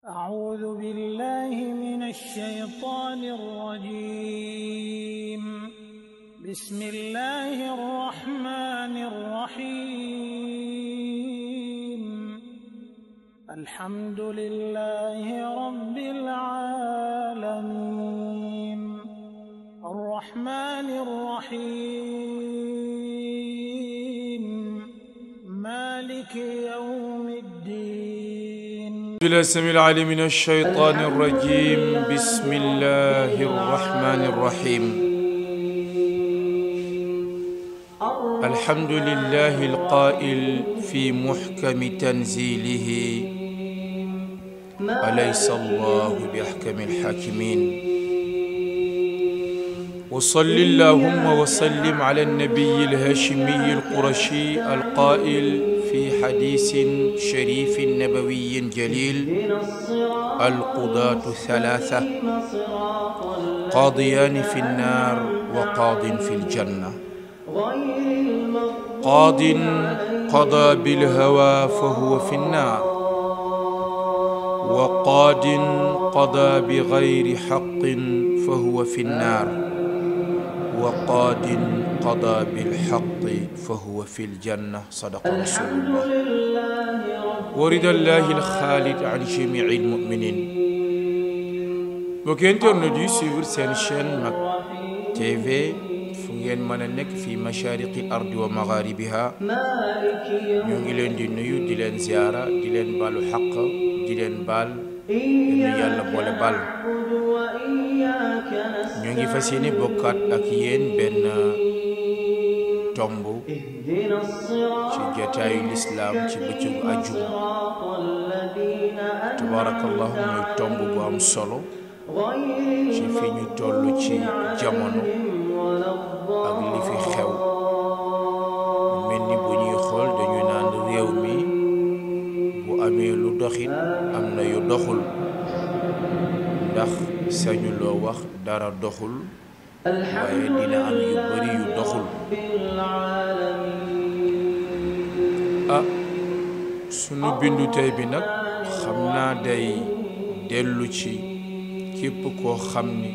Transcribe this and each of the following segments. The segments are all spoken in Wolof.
أعوذ بالله من الشيطان الرجيم. بسم الله الرحمن الرحيم. الحمد لله رب العالمين الرحمن الرحيم مالك يوم الدين. بالله السميع العليم من الشيطان الرجيم. بسم الله الرحمن الرحيم. الحمد لله القائل في محكم تنزيله أليس الله بأحكم الحاكمين. وصل اللهم وسلم على النبي الهاشمي القرشي القائل في حديث شريف نبوي جليل: القضاة ثلاثة، قاضيان في النار وقاض في الجنة. قاض قضى بالهوى فهو في النار، وقاض قضى بغير حق فهو في النار، وقاض قضى بالحق فهو في الجنة. صدق رسول الله. ورد الله الخالد عن جميع المؤمنين. mbokki internet yi suivre seen chaîne Mak TV fu ngeen mën a nekk fi mashariqi ardi wa magharibiha, ñoo ngi leen di nuyu di leen ziara di leen baalu xaq di leen baal ñu yàlla boole baal. ñoo ngi fas yéene bokkaat ak yéen benn tomb ci jotaayu lislaam ci bëccëgu àjjuma. tabarakallahu mooy tomb bu am solo ci fi ñu toll ci jamono ak li fi xew. mel ni bu ñuy xool dañu naan réew mi bu amee lu doxit am na yu doxul, ndax sañu loo wax dara doxul, waaye dina am yu bari yu doxul. sunu bindu tey bi nag xam naa day dellu ci képp koo xam ni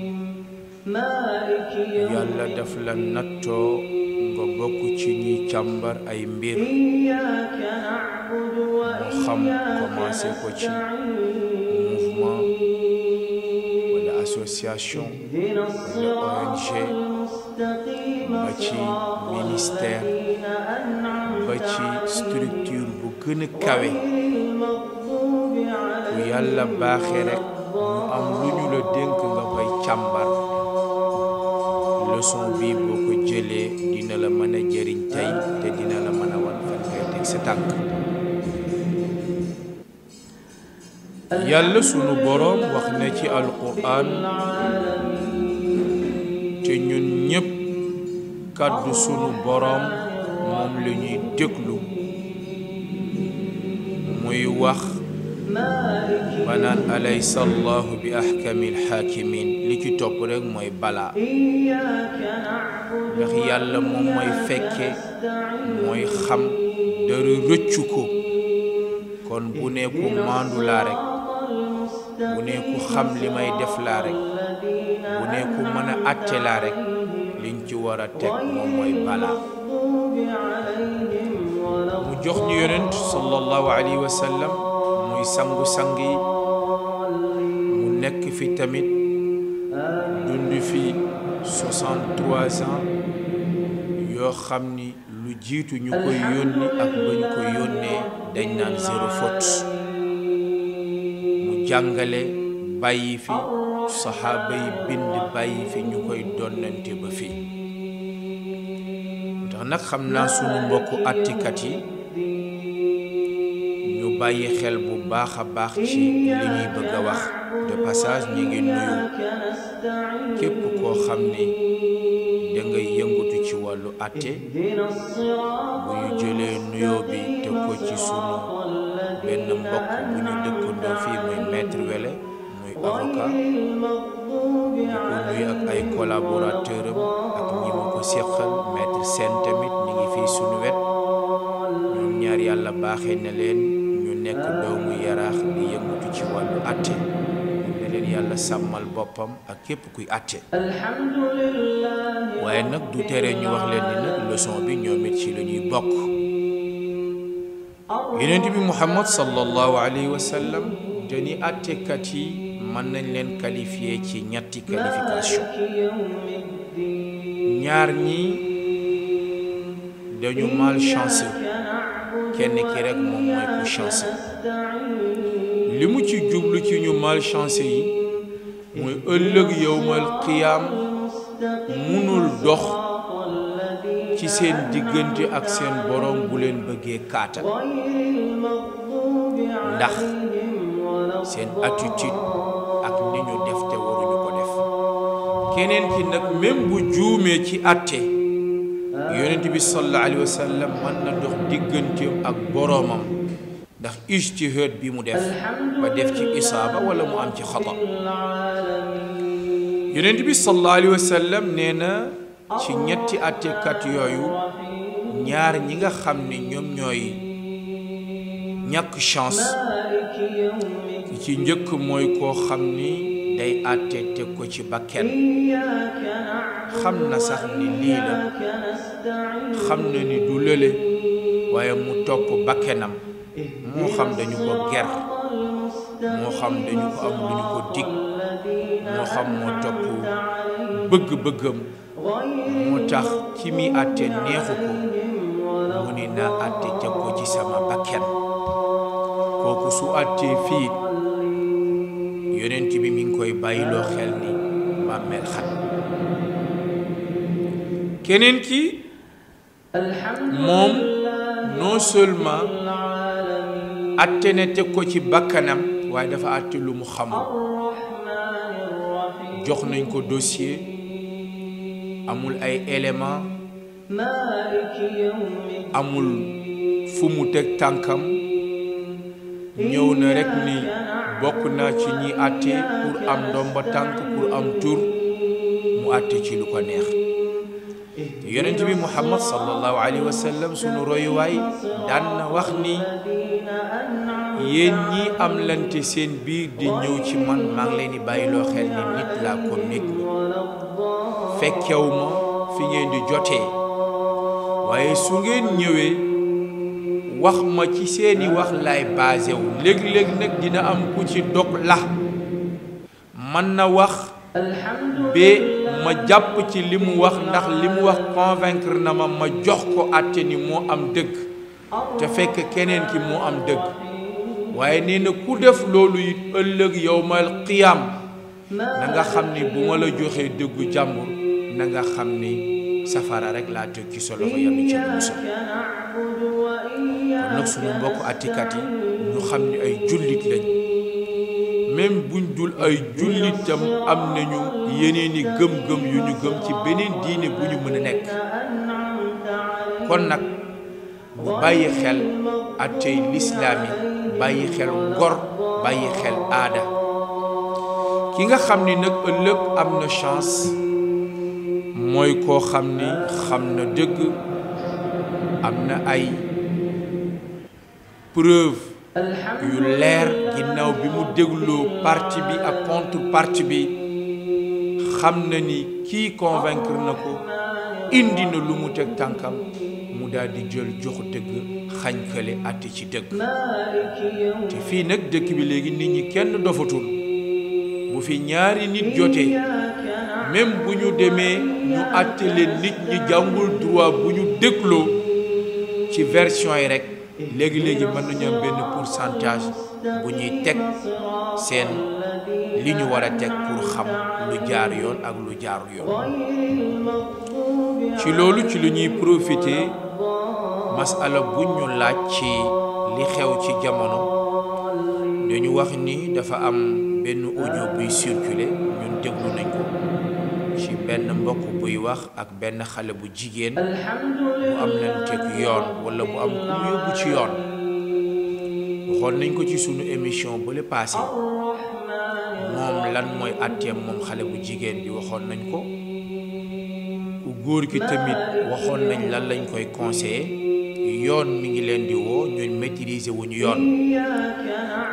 yàlla daf la nattoo nga bokk ci ñuy càmbar ay mbir, moo xam commencé ko ci mouvement wala association wala ONG ba ci ministère ba ci structure bu gën a kawe. ku yàlla baaxee rek ñu am lu ñu la dénk nga koy càmbar, leçon bi boo ko jëlee dina la mën a jëriñ tey te dina la mën a wan fan ngay teg sa tànk. yàlla sunu boroom wax na ci alquran, te ñun ñépp kàddu sunu boroom moom la ñuy déglu, muy wax ba naan alaysa allahu bi ahkamil hakimin. li ci topp rek mooy balaa, ndax yàlla moom mooy fekke mooy xam dara rëccu ko. kon bu ne ku maandu laa rek, bu ne ku xam li may def laa rek, bu ne ku mën a àtte laa rek, liñ ci war a teg moom mooy balaa. mu jox ñu yonent sallallahu alayhi wa sallam muy sangu-sang yi, mu nekk fi tamit dund fi 63 ans yoo xam ni lu jiitu ñu koy yónni ak ba ñu ko yónnee dañ naan zéro faute. mu jàngale bàyyi fi saxaaba yi bind bàyyi fi ñu koy donnante ba fii. ndax nag xam naa sunu mbokku attikat yi ñu bàyyi xel bu baax a baax ci li ñuy bëgg a wax. de passage ñi ngi nuyu képp koo xam ni da ngay yëngatu ci wàllu atte. bu ñu jëlee nuyoo bi te ko ci sunu benn mbokk bu ñu dëkkandoo fii muy maître Wele, muy avocat, di ko nuyu ak ay collaborateur am ak ñi ma ko seqal. maître Sène tamit ñi ngi fii sunu wet. ñoom ñaar yàlla baaxee na leen ñu nekk doomu yaraax di yëngatu ci wàllu atte ne leen yàlla sàmmal boppam ak képp kuy atte waaye nag du tere ñu wax leen ni nag leçon bi ñoom it ci la ñuy bokk. yonent bi Muhammad sallallahu alayhi wa sallam dañuy attekat yi mën nañ leen qualifier ci ñetti qualification. ñaar ñi dañu malchanceux kenn ki rek moom mooy ku chanceux. li mu ci jublu ci ñu malchanceux yi mooy ëllëg yowmal qiyaam munul dox ci seen diggante ak seen borom bu leen bëggee kaata ndax seen attitude ak ni ñu def te waruñu ko def. keneen ki nag même bu juumee ci atte yonent bi sallallahu alayhi wa sallam mën na dox digganteem ak boroomam ndax ijtihaad bi mu def ba def ci isaaba wala mu am ci xata. yonent bi sallallahu alayhi wa sallam nee na ci ñetti attekat yooyu ñaar ñi nga xam ne ñoom ñooy ñàkk chance ki ci njëkk mooy koo xam ni day àtte teg ko ci bakken xam na sax ni lii la xam na ni du lële waaye mu topp bakkenam moo xam dañu ko ger moo xam dañu ko am lu ñu ko dig moo xam moo topp bëgg-bëggam moo tax ci mi àtte neexu ko mu ni naa àtte teg ko ci sama bakken kooku su àttee fii yonent bi mi ngi koy bàyyiloo xel ni bàmmeel xat. keneen ki moom non seulement àtte ne teg ko ci bakkanam waaye dafa àtte lu mu xamul. jox nañ ko dossier amul ay éléments amul fu mu teg tànkam ñëw na rek ni bokk naa ci ñi àtte pour am ndomba tànk pour am tur mu àtte ci lu ko neex. yonent bi Muhammad sallallahu alayhi wa sallam sunu royuwaay daan na wax ni yéen ñi am lante seen biir di ñëw ci man maa ngi leen di bàyyiloo xel ni nit laa ko nit ñi fekkew ma fi ngeen di jotee waaye su ngeen ñëwee wax ma ci seeni wax laay basé wu léeg-léeg nag dina am ku ci dog la mën na wax ba ma jàpp ci li mu wax ndax li mu wax convaincre na ma jox ko àtte ni moo am dëgg te fekk keneen ki moo am dëgg waaye nee na ku def loolu it ëllëg yowmal qiyaam na nga xam ni bu ma la joxee dëggu jàmbur na nga xam ni safara rek laa teg ci sa loxo yàlla ci musal. kon nag suñu mbokk attikat yi ñu xam ni ay jullit lañ même buñ dul ay jullitam am nañu yeneeni gëm-gëm yu ñu gëm ci beneen diine bu ñu mën a nekk. kon nag bu bàyyi xel attey lislaam yi bàyyi xel ngor bàyyi xel aada. ki nga xam ni nag ëllëg am na chance mooy koo xam ni xam na dëgg am na ay preuve yu leer ginnaaw bi mu dégloo parti bi ak contrepartie bi xam na ni kii convaincre na ko indi na lu mu teg tànkam mu daal di jël joxu dëgg xañ kële àtte ci dëgg. te fii nag dëkk bi léegi nit ñi kenn dofatul bu fi ñaari nit jotee même bu ñu demee ñu àtte leen nit ñi jàngul droit bu ñu dégloo ci version yi rek léegi-léegi mën nañu am benn pourcentage bu ñuy teg seen li ñu war a teg pour xam lu jaar yoon ak lu jaarul yoon. ci loolu ci lu ñuy profité masala bu ñu laaj ci li xew ci jamono dañu wax ni dafa am benn audio buy circulé ñun déglu nañ ko ci benn mbokk buy wax ak benn xale bu jigéen bu am lanteeg yoon wala bu am ku mu yóbbu ci yoon. waxoon nañ ko ci sunu émission bu le passé moom lan mooy àtteem moom xale bu jigéen bi waxoon nañ ko ku góor ki tamit waxoon nañ lan lañ koy conseillé yoon mi ngi leen di woo ñun maîtriser wuñu yoon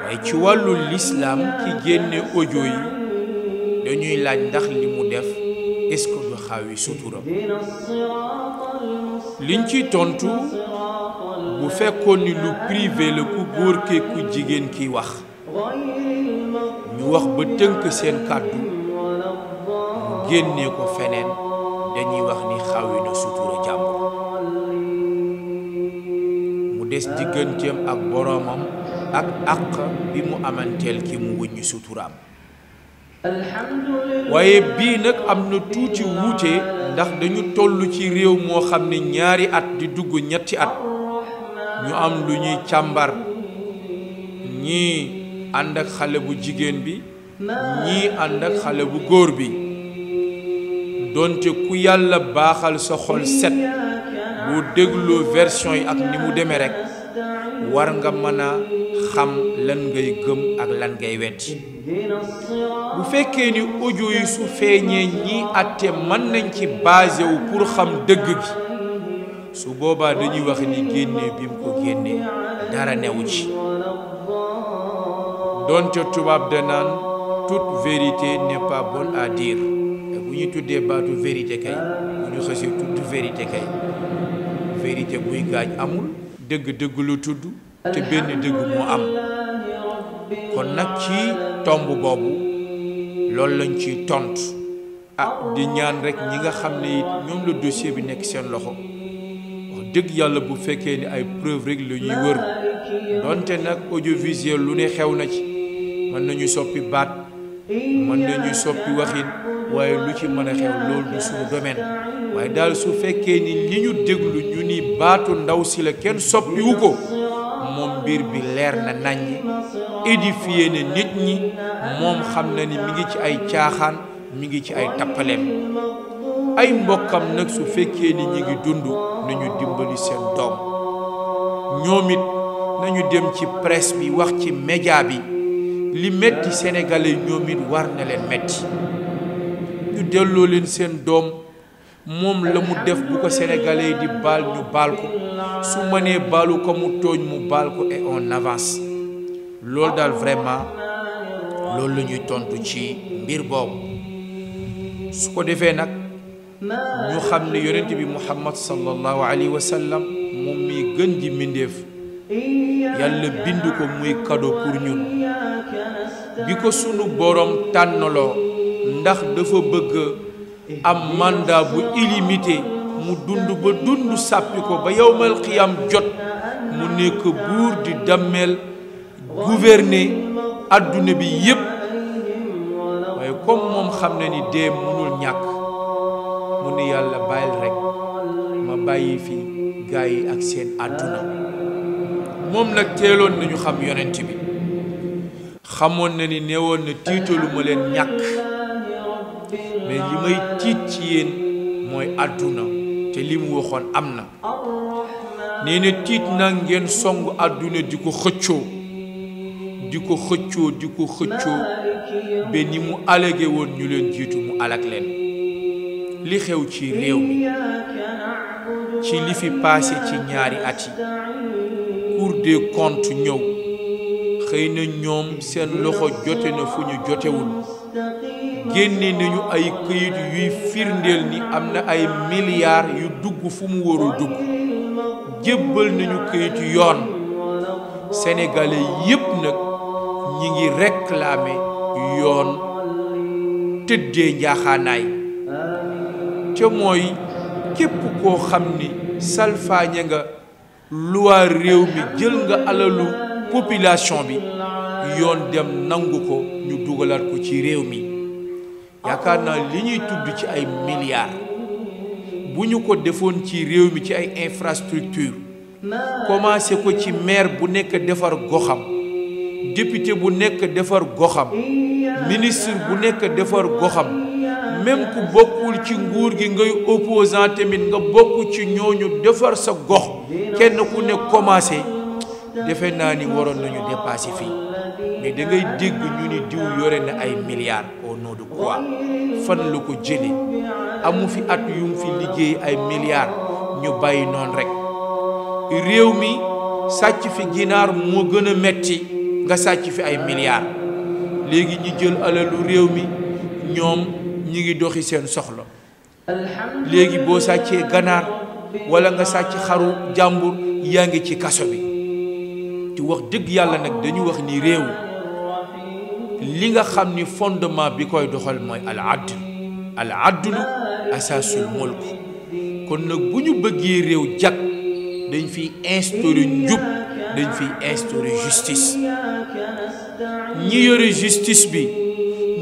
waaye ci wàllu l'islam ki génne audio yi dañuy laaj ndax li mu def est-ce que du xaawi sutura liñ ci tontu bu fekkoon ni lu privé la ku góor ke ku jigéen ki wax ñu wax ba tënk seen kàddu mu génnee ko feneen dañuy wax ni xaawi na sutura jàmbur mu des digganteem ak boroomam ak àq bi mu amanteel ki mu wuññi suturaam waaye bii nag am na tuuti wuute ndax dañu toll ci réew moo xam ne ñaari at di dugg ñetti at ñu am lu ñuy càmbar ñii ànd ak xale bu jigéen bi ñii ànd ak xale bu góor bi donte ku yàlla baaxal sa xol set boo dégloo version yi ak ni mu demee rekk war nga mën a xam lan ngay gëm ak lan ngay weddi bu fekkee ni audio yi su feeñee ñii àtte mën nañ ci basé wu pour xam dëgg gi su boobaa dañuy wax ni génnee bi mu ko génnee dara newu ci donte tubaab da naan toute vérité n'est pas bonne à dire bu ñu tuddee baatu vérité kay bu ñu xësee tudd vérité kay vérité buy gaañ amul dëgg-dëgg lu tudd te benn dëgg moo am kon nag ci tomb boobu loolu lañ ciy tontu di ñaan rek ñi nga xam ne it ñoom la dossier bi nekk seen loxo wax dëgg yàlla bu fekkee ni ay preuve rek la ñuy wër donte nag audiovisuel lu ne xew na ci mën nañu soppi baat mën nañu soppi waxin waaye lu ci mën a xew loolu du suñu domaine waaye daal su fekkee ni li ñu déglu ñu ni baatu ndaw si la kenn soppiwu ko moom mbir bi leer na naññ édifié na nit ñi moom xam na ni mi ngi ci ay caaxaan mi ngi ci ay tappaleem ay mbokkam nag su fekkee ni ñi ngi dund nañu dimbali seen doom ñoom it nañu dem ci presse bi wax ci média bi li metti sénégalais ñoom it war na leen metti ñu delloo leen seen doom moom la mu def bu ko sénégalais di baal ñu baal ko su mënee baalu ko mu tooñ mu baal ko et on avance loolu daal vraiment loolu la ñuy tontu ci mbir boobu su ko defee nag ñu xam ne yonent bi muhammad sallallahu alayhi wa sallam moom mi gën ji mbindéef yàlla bind ko muy cadeau pour ñun bi ko sunu borom tànnaloo ndax dafa bëgg am mandat bu illimité mu dund ba dund sàppi ko ba yawmal qiyam jot mu nekk buur di dammeel gouverner adduna bi yépp waaye comme moom xam na ni dee mënul ñàkk mu ne yàlla bàyyil rek ma bàyyi fi gaa yi ak seen adduna moom nag teeloon nañu xam yonent bi xamoon na ni neewoon na tiitalu ma leen ñàkk mais li may tiit ci yéen mooy àdduna te li mu waxoon am na nee na tiit na ngeen song àdduna di ko xëccoo ba ni mu alage woon ñu leen jiitu mu alag leen li xew ci réew mi ci li fi passé ci ñaari at yi Cour des comptes ñëw xëy na ñoom seen loxo jote na fu ñu jotewul génne nañu ay këyit yuy firndeel ni am na ay milliards yu dugg fu mu warul dugg jébbal nañu këyit yoon sénégalais yépp nag ñi ngi réclamer yoon tëddee njaaxaanaay te mooy képp koo xam ni salfaañe nga loi réew mi jël nga alalu population bi yoon dem nangu ko ñu dugalaat ko ci réew mi yaakaar naa li ñuy tudd ci ay milliards bu ñu ko defoon ci réew mi ci ay infrastructure commencé ko ci maire bu nekk defar goxam député bu nekk defar goxam ministre bu nekk defar goxam même ku bokkul ci nguur gi ngay opposant tamit nga bokk ci ñooñu defar sa gox kenn ku ne commencé defe naa ni waroon nañu dépasser fii mais da ngay dégg ñu ni diw yore na ay milliards au nom de quoi fan la ko jëlee amu fi at yu mu fi liggéey ay milliards ñu bàyyi noonu rek réew mi sàcc fi ginaar moo gën a metti nga sàcc fi ay milliards léegi ñi jël alalu réew mi ñoom ñi ngi doxi seen soxla léegi boo sàccee ganaar wala nga sàcc xaru jàmbur yaa ngi ci kaso bi ci wax dëgg yàlla nag dañu wax ni réew li nga xam ni fondement bi koy doxal mooy al adlu asaasul mulk kon nag bu ñu bëggee réew jag dañ fiy instaurer njub dañ fiy instaurer justice ñi yore justice bi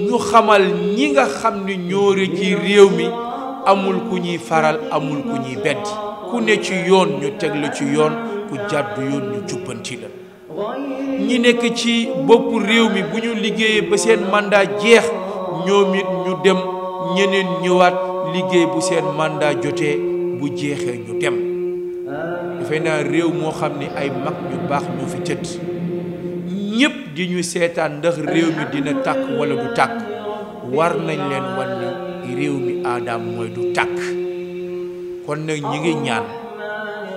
ñu xamal ñi nga xam ni ñoore ci réew mi amul ku ñuy faral amul ku ñuy bedd ku ne ci yoon ñu teg la ci yoon ku jàddu yoon ñu jubbanti la ñi nekk ci bopp réew mi bu ñu liggéeyee ba seen mandat jeex ñoom it ñu dem ñeneen ñëwaat liggéey bu seen mandat jotee bu jeexee ñu dem dafay naa réew moo xam ni ay mag ñu baax ñu fi tëdd ñépp di ñu seetaan ndax réew mi dina tàkk wala du tàkk war nañ leen wan ni réew mi aadaam mooy du tàkk kon nag ñi ngi ñaan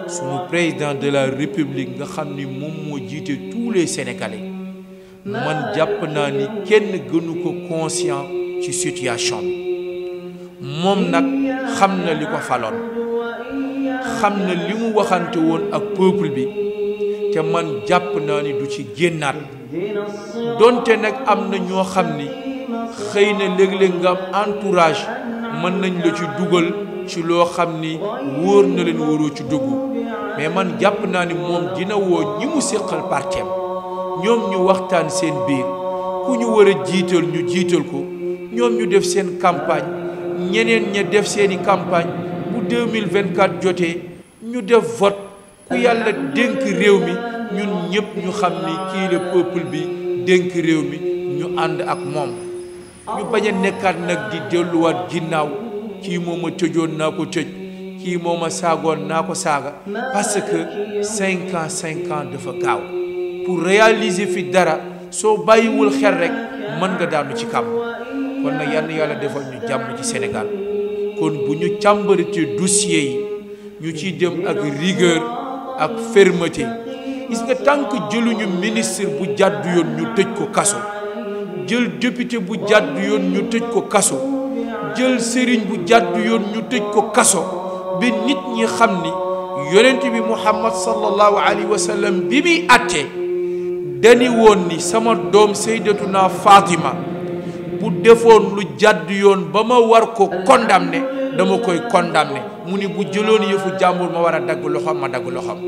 sunu président de la république nga xam ni moom moo jiite tous les sénégalais man jàpp naa ni kenn gënu ko conscient ci situation bi moom nag xam na li ko faloon xam na li mu waxante woon ak peuple bi te man jàpp naa ni du ci génnaat donte nag am na ñoo xam ni xëy na léeg-léeg nga am entourage mën nañ la ci dugal ci loo xam ni wóor na leen wóoroo ci dugg mais man jàpp naa ni moom dina woo ñi mu séqal parteem ñoom ñu waxtaan seen biir ku ñu war a jiital ñu jiital ko ñoom ñu def seen campagne ñeneen ña def seeni campagne bu 2024 jotee ñu def vote ku yàlla dénk réew mi ñun ñëpp ñu xam ni kii le peuple bi dénk réew mi ñu ànd ak moom ñu bañ a nekkaat nag di delluwaat ginnaaw kii moo ma tëjoon naa ko tëj kii moo ma saagoon naa ko saaga parce que 5 ans dafa gaaw pour réaliser fi dara soo bàyyiwul xel rek mën nga daanu ci kam kon nag yal na yàlla defal ñu jàmm ci Sénégal kon bu ñu càmbarite dossier yi ñu ciy dem ak rigueur ak fermeté gis nga tant que jëluñu ministre bu jàddu yoon ñu tëj ko kaso jël député bu jàddu yoon ñu tëj ko kaso jël sëriñ bu jàddu yoon ñu tëj ko kaso bi nit ñi xam ni yonent bi Muhammad sallallahu alayhi wa sallam bi muy àtte dani woon ni sama doom Sayyidatuna Fatima bu defoon lu jàddu yoon ba ma war ko condamné dama koy condamné mu ni bu jëloon yëfu jàmbur ma war a dagg loxoom ma dagg loxoom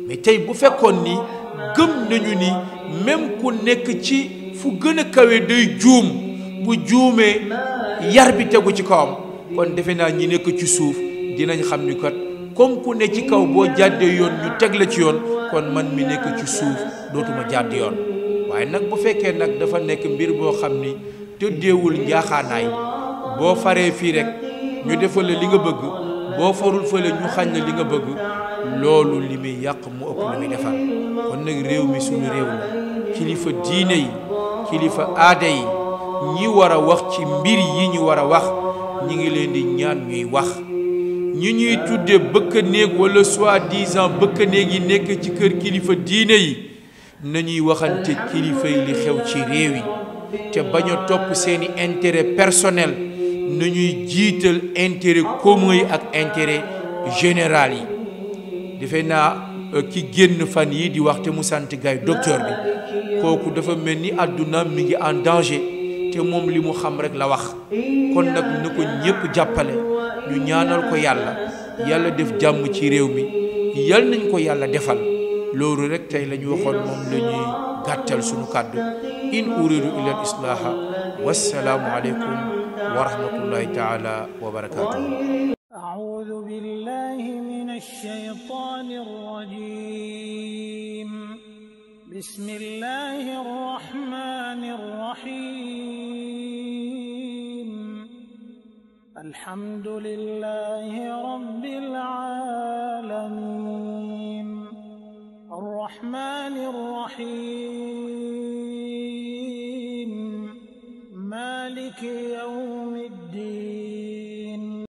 mais tey bu fekkoon ni gëm nañu ni même ku nekk ci fu gën a kawe day juum bu juumee yar bi tegu ci kawam kon defe naa ñi nekk ci suuf dinañ xam ni kat comme ku ne ci kaw boo jàddee yoon ñu teg la ci yoon kon man mi nekk ci suuf dootuma jàdd yoon waaye nag bu fekkee nag dafa nekk mbir boo xam ni tëddeewul njaaxaanaay boo faree fii rek ñu defal la li nga bëgg boo farul fële ñu xañ la li nga bëgg loolu li muy yàq mu ëpp li muy defar kon nag réew mi suñu réew la kilifa diine yi kilifa aada yi ñi war a wax ci mbir yi ñu war a wax ñi ngi leen di ñaan ñuy wax ñi ñuy tudde bëkk néeg wala soi-disant bëkk néeg yi nekk ci kër kilifa diine yi nañuy waxante kilifa yi li xew ci réew yi te bañ a topp seeni intérêt personnel nañuy jiital intérêt commun yi ak intérêt général yi defe naa ki génn fan yi di wax te mu sant gay docteur bi kooku dafa mel ni àdduna mi ngi en danger te moom li mu xam rek la wax kon nag na ko ñépp jàppale ñu ñaanal ko yàlla yàlla def jàmm ci réew mi yal nañ ko yàlla defal loolu rek tey la ñu waxoon moom la ñuy gàttal suñu kàddu in uridu illa al islaha wassalaamu aleykum wa rahmatullahi taala wa barakatuhu أعوذ بالله من الشيطان الرجيم بسم الله الرحمن الرحيم الحمد لله رب العالمين